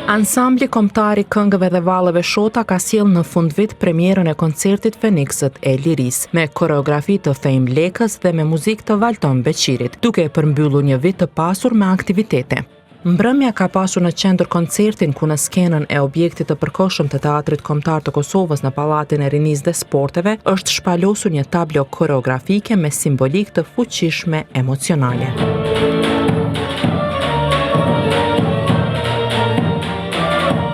Ansambli kombëtar i këngëve dhe vallëve Shota ka sjellë në fundvit premierën e koncertit Fenikset e Lirisë, me koreografi të Fejm Lekës dhe me muzikë të Valton Beqirit, duke e përmbyllur një vit të pasur me aktivitete. Mbrëmja ka pasur në qendër koncertin ku në skenën e objektit të përkohshëm të Teatrit Kombëtar të Kosovës në Pallatin e Rinisë dhe Sporteve është shpalosur një tablo koreografike me simbolikë të fuqishme emocionale.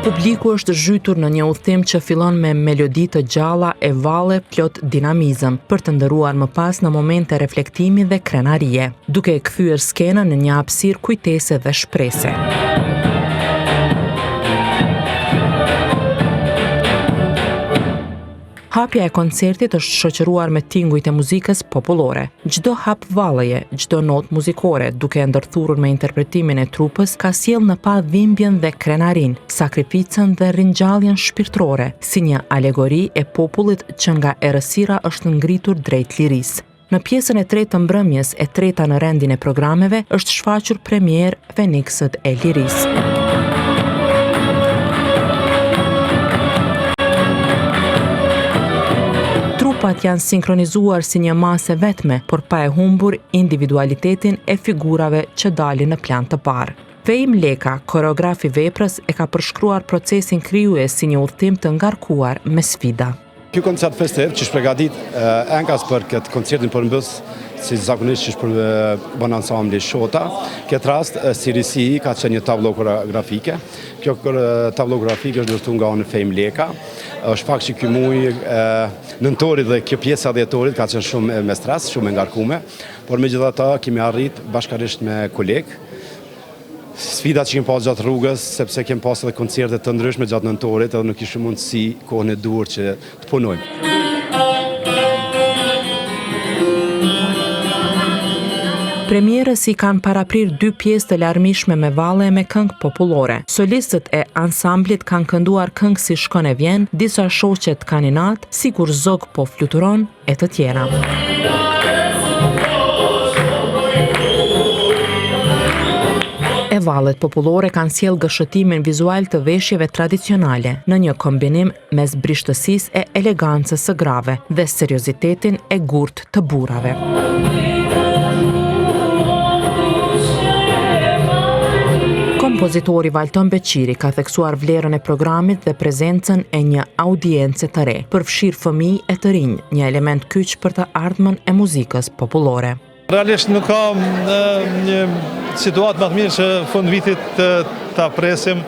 Publiku është zhytur në një udhtim që fillon me melodi të gjalla e valle plot dinamizëm, për të ndëruar më pas në momente reflektimi dhe krenarie, duke e kthyer skenën në një hapësirë kujtese dhe shprese. Hapja e koncertit është shoqëruar me tingujt e muzikës popullore. Çdo hap vallëje, çdo notë muzikore, duke e ndërthurur me interpretimin e trupës, ka sjellë në pa dhimbjen dhe krenarin, sakrificën dhe ringjalljen shpirtërore, si një alegori e popullit që nga errësira është ngritur drejt lirisë. Në pjesën e tretë të mbrëmjes, e treta në rendin e programeve, është shfaqur premier Fenikset e Lirisë. Trupat janë sinkronizuar si një masë vetme, por pa e humbur individualitetin e figurave që dalin në plan të parë. Fejm Leka, koreografi veprës, e ka përshkruar procesin krijues si një udhtim të ngarkuar me sfida. Ky koncert festiv që shpregadit enkas për këtë koncertin përmbys, si zakonisht që bën ansambli Shota, këtë rast CRC ka qenë një tablo koreografike. Kjo tablo grafike është ndërtuar nga anë Fejm Leka. Është fakt që ky muaj nëntorit dhe kjo pjesa e dhjetorit ka qenë shumë me stres, shumë e ngarkuar, por megjithatë kemi arrit bashkërisht me kolegë sfidat që kemi pas gjatë rrugës, sepse kemi pas edhe koncerte të ndryshme gjatë nëntorit edhe nuk kishim mundësi kohën e duhur që të punojmë. Premierës i kanë paraprir 2 pjesë të larmishme me valle e me këngë popullore. Solistët e ansamblit kanë kënduar këngë si Shkon e vjen, disa shoqet kanë inat, sikur zog po fluturon e të tjera. E vallet popullore kanë sjellë gëshëtimin vizual të veshjeve tradicionale, në një kombinim mes brishtësisë e elegancës së grave dhe seriozitetin e gurtë të burrave. Kompozitori Valton Beqiri ka theksuar vlerën e programit dhe prezencën e një audience të re, përfshirë fëmijë e të rinj, një element kyç për të ardhmen e muzikës popullore. Realisht nuk ka një situatë më të mirë që fund vitit ta presim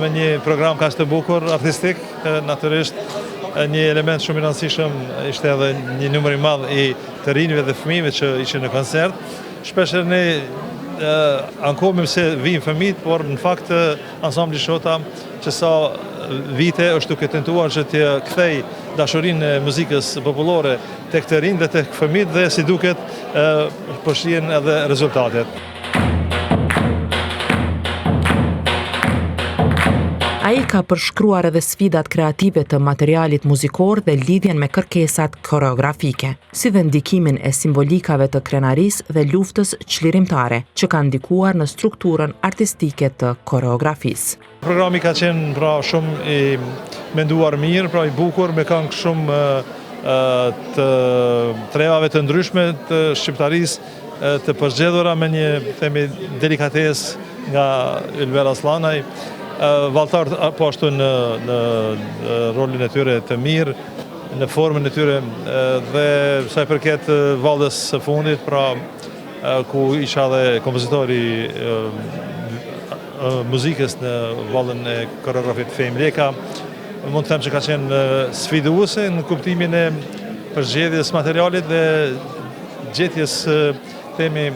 me një program kaq të bukur artistik, natyrisht një element shumë i rëndësishëm ishte edhe një numër i madh i të rinjve dhe fëmijëve që ishin në koncert. Shpesh ne ankohemi se vijnë fëmijët, por në fakt ansambli Shota që sa vite është duke tentuar që të kthej dashurinë e muzikës popullore tek të rinj dhe tek fëmijët dhe si duket po shihen edhe rezultatet. Ai ka përshkruar edhe sfidat kreative të materialit muzikor dhe lidhjen me kërkesat koreografike, si dhe ndikimin e simbolikave të krenarisë dhe luftës çlirimtare, që kanë ndikuar në strukturën artistike të koreografisë. Programi ka qenë shumë i menduar mirë, i bukur, me këngë shumë të trevave të ndryshme të shqiptarisë të përgjedhura me një themi delikatesë nga Ylber Aslanaj. Valltar po ashtu në rolin e tyre të mirë, në formën e tyre dhe sa i përket vallës së fundit, ku isha dhe kompozitori muzikës në vallën e koreografit Fejm Leka, mund të them që ka qenë sfiduese në kuptimin e përzgjedhjes materialit dhe gjetjes themi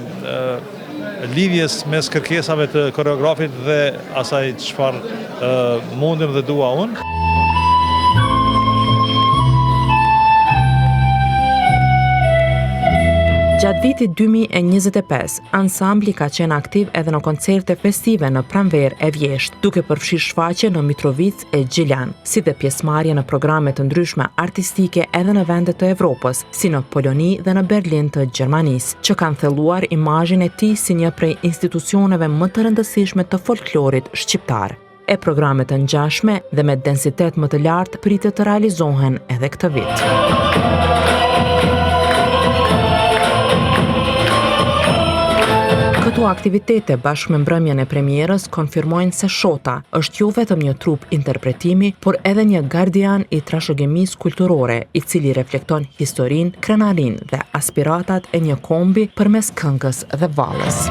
lidhjes mes kërkesave të koreografit dhe asaj çfarë mundem dhe dua unë. Gjatë vitit 2025, ansambli ka qenë aktiv edhe në koncerte festive në Pranverë e Vjeshtë, duke përfshirë shfaqje në Mitrovic e Gjilan, si dhe pjesëmarrje në programe të ndryshme artistike edhe në vende të Evropës, si në Poloni dhe në Berlin të Gjermanisë, që kanë thelluar imazhin e tij si një prej institucioneve më të rëndësishme të folklorit shqiptar. e programe të ngjashme dhe me densitet më të lartë pritet të realizohen edhe këtë vit. Këto aktivitete bashkë me mbrëmjen e premierës konfirmojnë se Shota është jo vetëm një trup interpretimi, por edhe një gardian i trashëgimisë kulturore, i cili reflekton historinë, krenarinë dhe aspiratat e një kombi përmes këngës dhe vallës.